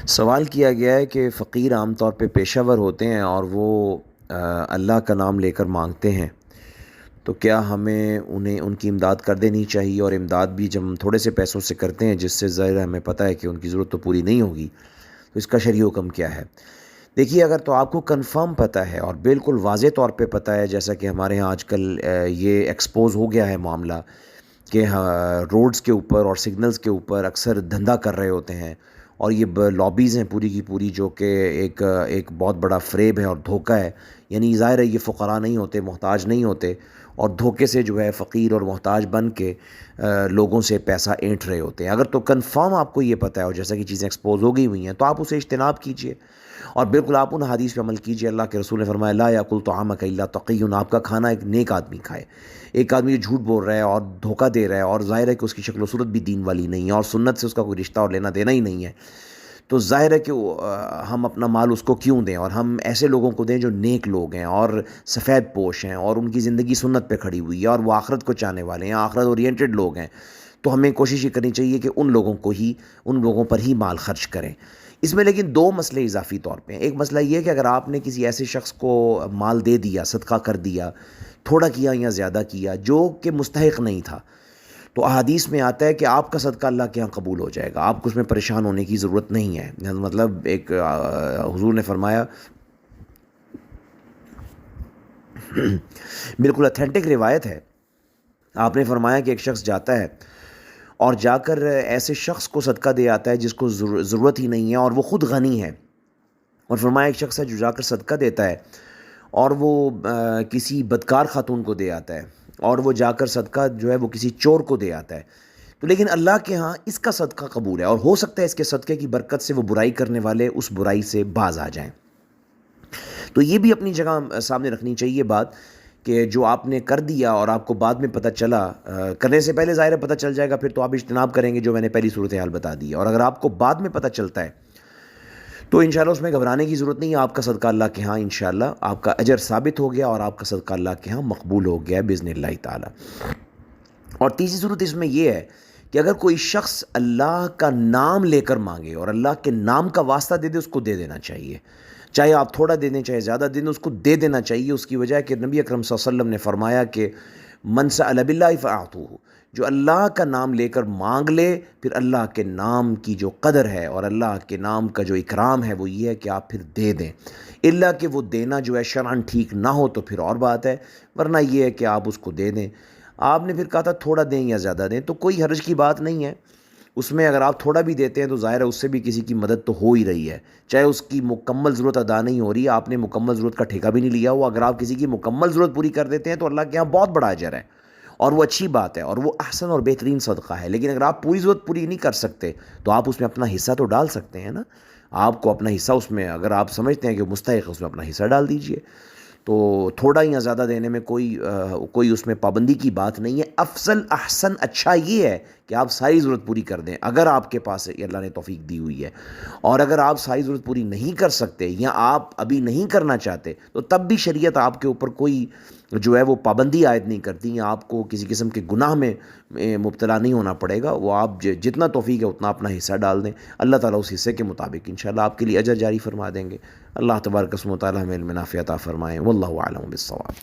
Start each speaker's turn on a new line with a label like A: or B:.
A: سوال کیا گیا ہے کہ فقیر عام طور پہ پیشہ ور ہوتے ہیں اور وہ اللہ کا نام لے کر مانگتے ہیں، تو کیا ہمیں انہیں ان کی امداد کر دینی چاہیے؟ اور امداد بھی جب ہم تھوڑے سے پیسوں سے کرتے ہیں جس سے ظاہر ہے ہمیں پتہ ہے کہ ان کی ضرورت تو پوری نہیں ہوگی، تو اس کا شرعی حکم کیا ہے؟ دیکھیے، اگر تو آپ کو کنفرم پتہ ہے اور بالکل واضح طور پہ پتہ ہے، جیسا کہ ہمارے ہاں آج کل یہ ایکسپوز ہو گیا ہے معاملہ کہ روڈز کے اوپر اور سگنلز کے اوپر اکثر دھندا کر رہے ہوتے ہیں، اور یہ لابیز ہیں پوری کی پوری، جو کہ ایک بہت بڑا فریب ہے اور دھوکہ ہے۔ یعنی ظاہر ہے یہ فقراء نہیں ہوتے، محتاج نہیں ہوتے، اور دھوکے سے جو ہے فقیر اور محتاج بن کے لوگوں سے پیسہ اینٹ رہے ہوتے ہیں۔ اگر تو کنفرم آپ کو یہ پتہ ہے اور جیسا کہ چیزیں ایکسپوز ہو گئی ہوئی ہیں، تو آپ اسے اجتناب کیجئے، اور بالکل آپ ان حدیث پہ عمل کیجئے۔ اللہ کے رسول نے فرمایا لا یاکل طعامک الا تقی، آپ کا کھانا ایک نیک آدمی کھائے۔ ایک آدمی جو جھوٹ بول رہا ہے اور دھوکہ دے رہا ہے، اور ظاہر ہے کہ اس کی شکل و صورت بھی دین والی نہیں ہے اور سنت سے اس کا کوئی رشتہ اور لینا دینا ہی نہیں ہے، تو ظاہر ہے کہ ہم اپنا مال اس کو کیوں دیں، اور ہم ایسے لوگوں کو دیں جو نیک لوگ ہیں اور سفید پوش ہیں اور ان کی زندگی سنت پہ کھڑی ہوئی ہے اور وہ آخرت کو چاہنے والے ہیں، آخرت اورینٹڈ لوگ ہیں۔ تو ہمیں کوشش یہ کرنی چاہیے کہ ان لوگوں پر ہی مال خرچ کریں۔ اس میں لیکن دو مسئلے اضافی طور پہ ہیں۔ ایک مسئلہ یہ ہے کہ اگر آپ نے کسی ایسے شخص کو مال دے دیا، صدقہ کر دیا، تھوڑا کیا یا زیادہ کیا، جو کہ مستحق نہیں تھا، تو احادیث میں آتا ہے کہ آپ کا صدقہ اللہ کے ہاں قبول ہو جائے گا، آپ کو اس میں پریشان ہونے کی ضرورت نہیں ہے۔ مطلب ایک حضور نے فرمایا، بالکل اتھینٹک روایت ہے، آپ نے فرمایا کہ ایک شخص جاتا ہے اور جا کر ایسے شخص کو صدقہ دے آتا ہے جس کو ضرورت ہی نہیں ہے اور وہ خود غنی ہے، اور فرمایا ایک شخص ہے جو جا کر صدقہ دیتا ہے اور وہ کسی بدکار خاتون کو دے آتا ہے، اور وہ جا کر صدقہ جو ہے وہ کسی چور کو دے آتا ہے، تو لیکن اللہ کے ہاں اس کا صدقہ قبول ہے، اور ہو سکتا ہے اس کے صدقے کی برکت سے وہ برائی کرنے والے اس برائی سے باز آ جائیں۔ تو یہ بھی اپنی جگہ سامنے رکھنی چاہیے بات، کہ جو آپ نے کر دیا اور آپ کو بعد میں پتہ چلا، کرنے سے پہلے ظاہر ہے پتہ چل جائے گا، پھر تو آپ اجتناب کریں گے جو میں نے پہلی صورتحال بتا دی ہے، اور اگر آپ کو بعد میں پتہ چلتا ہے تو انشاءاللہ اس میں گھبرانے کی ضرورت نہیں ہے۔ آپ کا صدقہ اللہ کے ہاں انشاءاللہ آپ کا اجر ثابت ہو گیا، اور آپ کا صدقہ اللہ کے ہاں مقبول ہو گیا باذن اللہ تعالی۔ اور تیسری صورت اس میں یہ ہے کہ اگر کوئی شخص اللہ کا نام لے کر مانگے اور اللہ کے نام کا واسطہ دے دے، اس کو دے دینا چاہیے، چاہے آپ تھوڑا دے دیں چاہے زیادہ دے دیں، اس کو دے دینا چاہیے۔ اس کی وجہ ہے کہ نبی اکرم صلی اللہ علیہ وسلم نے فرمایا کہ من سأل باللہ فأعطوہ، جو اللہ کا نام لے کر مانگ لے، پھر اللہ کے نام کی جو قدر ہے اور اللہ کے نام کا جو اکرام ہے وہ یہ ہے کہ آپ پھر دے دیں، الا کہ وہ دینا جو ہے شرعاً ٹھیک نہ ہو تو پھر اور بات ہے، ورنہ یہ ہے کہ آپ اس کو دے دیں۔ آپ نے پھر کہا تھا تھوڑا دیں یا زیادہ دیں، تو کوئی حرج کی بات نہیں ہے اس میں۔ اگر آپ تھوڑا بھی دیتے ہیں تو ظاہر ہے اس سے بھی کسی کی مدد تو ہو ہی رہی ہے، چاہے اس کی مکمل ضرورت ادا نہیں ہو رہی، آپ نے مکمل ضرورت کا ٹھیکہ بھی نہیں لیا ہوا، اگر آپ کسی کی مکمل ضرورت پوری کر دیتے ہیں تو اللہ کے یہاں بہت بڑا اجر ہے، اور وہ اچھی بات ہے اور وہ احسن اور بہترین صدقہ ہے۔ لیکن اگر آپ پوری ضرورت پوری نہیں کر سکتے تو آپ اس میں اپنا حصہ تو ڈال سکتے ہیں نا، آپ کو اپنا حصہ اس میں، اگر آپ سمجھتے ہیں کہ مستحق ہے، اس میں اپنا حصہ ڈال دیجئے۔ تو تھوڑا یا زیادہ دینے میں کوئی اس میں پابندی کی بات نہیں ہے۔ افضل احسن اچھا یہ ہے کہ آپ ساری ضرورت پوری کر دیں اگر آپ کے پاس اللہ نے توفیق دی ہوئی ہے، اور اگر آپ ساری ضرورت پوری نہیں کر سکتے یا آپ ابھی نہیں کرنا چاہتے تو تب بھی شریعت آپ کے اوپر کوئی جو ہے وہ پابندی عائد نہیں کرتی، یا آپ کو کسی قسم کے گناہ میں مبتلا نہیں ہونا پڑے گا۔ وہ آپ جتنا توفیق ہے اتنا اپنا حصہ ڈال دیں، اللہ تعالیٰ اس حصے کے مطابق انشاءاللہ آپ کے لیے اجر جاری فرما دیں گے۔ اللہ تبارک و تعالیٰ ہمیں علم نافع عطا فرمائے، واللہ اعلم بالصواب۔